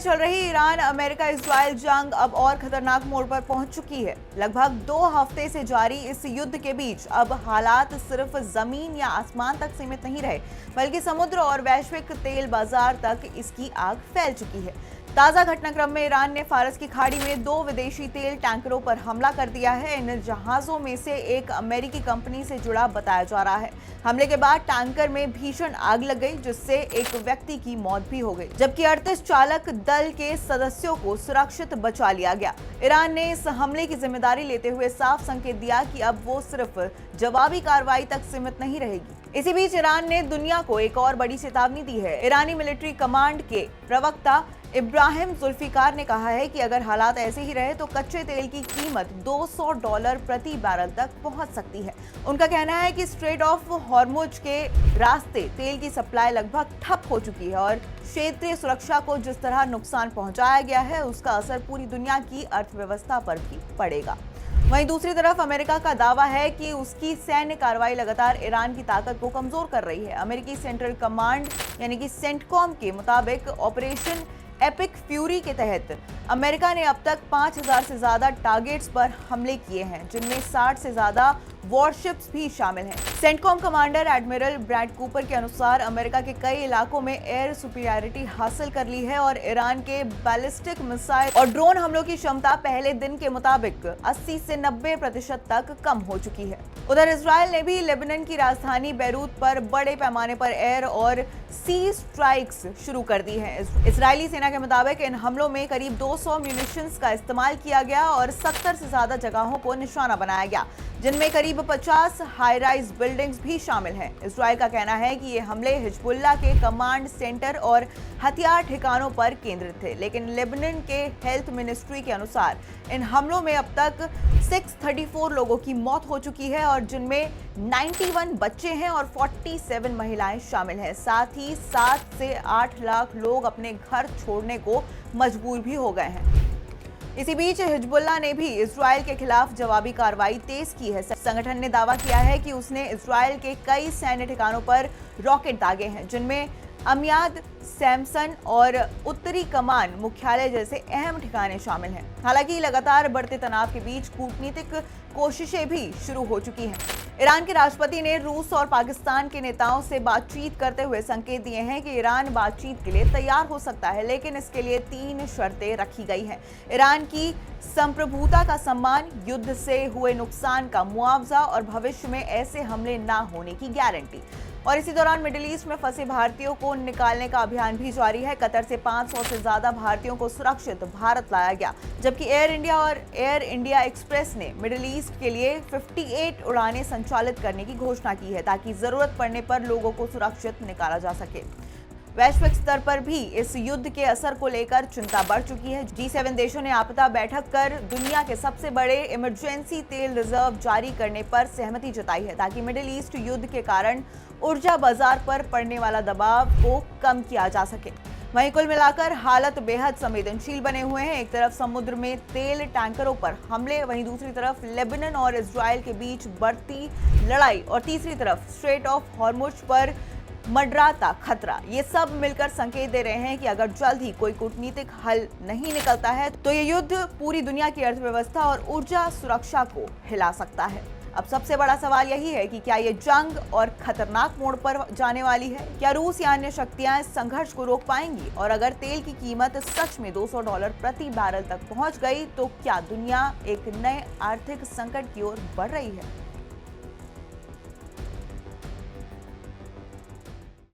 चल रही Iran America Israel जंग अब और खतरनाक मोड़ पर पहुंच चुकी है। लगभग 2 हफ्ते से जारी इस युद्ध के बीच अब हालात सिर्फ जमीन या आसमान तक सीमित नहीं रहे, बल्कि समुद्र और वैश्विक तेल बाजार तक इसकी आग फैल चुकी है। ताजा घटनाक्रम में ईरान ने फारस की खाड़ी में 2 विदेशी तेल टैंकरों पर हमला कर दिया है। इन जहाजों में से एक अमेरिकी कंपनी से जुड़ा बताया जा रहा है। हमले के बाद टैंकर में भीषण आग लग गई, जिससे एक व्यक्ति की मौत भी हो गई, जबकि 38 चालक दल के सदस्यों को सुरक्षित बचा लिया गया। ईरान ने इस हमले की जिम्मेदारी लेते हुए साफ संकेत दिया कि अब वो सिर्फ जवाबी कार्रवाई तक सीमित नहीं रहेगी। इसी बीच ईरान ने दुनिया को एक और बड़ी चेतावनी दी है। ईरानी मिलिट्री कमांड के प्रवक्ता इब्राहिम जुल्फिकार ने कहा है कि अगर हालात ऐसे ही रहे तो कच्चे तेल की कीमत $200 प्रति बैरल तक पहुंच सकती है। उनका कहना है कि स्ट्रेट ऑफ हॉर्मुज के रास्ते तेल की सप्लाई लगभग ठप हो चुकी है और क्षेत्रीय सुरक्षा को जिस तरह नुकसान पहुंचाया गया है, उसका असर पूरी दुनिया की अर्थव्यवस्था पर भी पड़ेगा। वहीं दूसरी तरफ अमेरिका का दावा है कि उसकी सैन्य कार्रवाई लगातार ईरान की ताकत को कमजोर कर रही है। अमेरिकी सेंट्रल कमांड यानी कि सेंटकॉम के मुताबिक ऑपरेशन एपिक फ्यूरी के तहत अमेरिका ने अब तक 5000 से ज्यादा टारगेट्स पर हमले किए हैं, जिनमें 60 से ज्यादा वॉरशिप्स भी शामिल हैं। CENTCOM commander admiral Brad Cooper के अनुसार अमेरिका के कई इलाकों में एयर सुपीरियरिटी हासिल कर ली है और ईरान के बैलिस्टिक मिसाइल और ड्रोन हमलों की क्षमता पहले दिन के मुताबिक 80 से 90% तक कम हो चुकी है। उधर इजराइल ने भी लेबनान की राजधानी बैरूत पर बड़े पैमाने पर एयर और सी स्ट्राइक्स शुरू कर दी हैं। इजरायली सेना के मुताबिक इन हमलों में करीब 200 म्यूनिशंस का इस्तेमाल किया गया और 70 से ज्यादा जगहों को निशाना बनाया गया, जिनमें करीब 50 हाई राइज बिल्डिंग्स भी शामिल हैं। इजराइल का कहना है कि ये हमले हिजबुल्लाह के कमांड सेंटर और हथियार ठिकानों पर केंद्रित थे, लेकिन लेबनान के हेल्थ मिनिस्ट्री के अनुसार इन हमलों में अब तक 634 लोगों की मौत हो चुकी है और जिनमें 91 बच्चे हैं और 47 महिलाएं शामिल हैं। साथ ही 7 से 8 लाख लोग अपने घर छोड़ने को मजबूर भी हो गए हैं। इसी बीच हिजबुल्लाह ने भी इजराइल के खिलाफ जवाबी कार्रवाई तेज की है। संगठन ने दावा किया है कि उसने इजराइल के कई सैन्य ठिकानों पर रॉकेट दागे हैं, जिनमें अमियाद, सैमसन और उत्तरी कमान मुख्यालय जैसे अहम ठिकाने शामिल हैं। हालांकि लगातार बढ़ते तनाव के बीच कूटनीतिक कोशिशें भी शुरू हो चुकी हैं। ईरान के राष्ट्रपति ने रूस और पाकिस्तान के नेताओं से बातचीत करते हुए संकेत दिए हैं कि ईरान बातचीत के लिए तैयार हो सकता है, लेकिन इसके लिए 3 शर्तें रखी गई हैं। ईरान की संप्रभुता का सम्मान, युद्ध से हुए नुकसान का मुआवजा और भविष्य में ऐसे हमले ना होने की गारंटी। और इसी दौरान मिडिल ईस्ट में फंसे भारतीयों को निकालने का अभियान भी जारी है। कतर से 500 से ज्यादा भारतीयों को सुरक्षित भारत लाया गया, जबकि एयर इंडिया और एयर इंडिया एक्सप्रेस ने मिडिल ईस्ट के लिए 58 उड़ानें संचालित करने की घोषणा की है, ताकि जरूरत पड़ने पर लोगों को सुरक्षित निकाला जा सके। वैश्विक स्तर पर भी इस युद्ध के असर को लेकर चिंता बढ़ चुकी है। G7 देशों ने आपदा बैठक कर दुनिया के सबसे बड़े इमरजेंसी तेल रिजर्व जारी करने पर सहमति जताई है, ताकि मिडिल ईस्ट युद्ध के कारण ऊर्जा बाजार पर पड़ने वाला दबाव को कम किया जा सके। वहीं कुल मिलाकर हालत बेहद संवेदनशील बने हुए हैं। एक तरफ समुद्र में तेल टैंकरों पर हमले, वहीं दूसरी तरफ लेबनान और इजराइल के बीच बढ़ती लड़ाई और तीसरी तरफ स्ट्रेट ऑफ हॉर्मुज पर मंडराता खतरा। ये सब मिलकर संकेत दे रहे हैं कि अगर जल्द ही कोई कूटनीतिक हल नहीं निकलता है तो ये युद्ध पूरी दुनिया की अर्थव्यवस्था और ऊर्जा सुरक्षा को हिला सकता है। अब सबसे बड़ा सवाल यही है कि क्या ये जंग और खतरनाक मोड़ पर जाने वाली है? क्या रूस या अन्य शक्तियां इस संघर्ष को रोक पाएंगी? और अगर तेल की कीमत सच में $200 प्रति बैरल तक पहुंच गई तो क्या दुनिया एक नए आर्थिक संकट की ओर बढ़ रही है?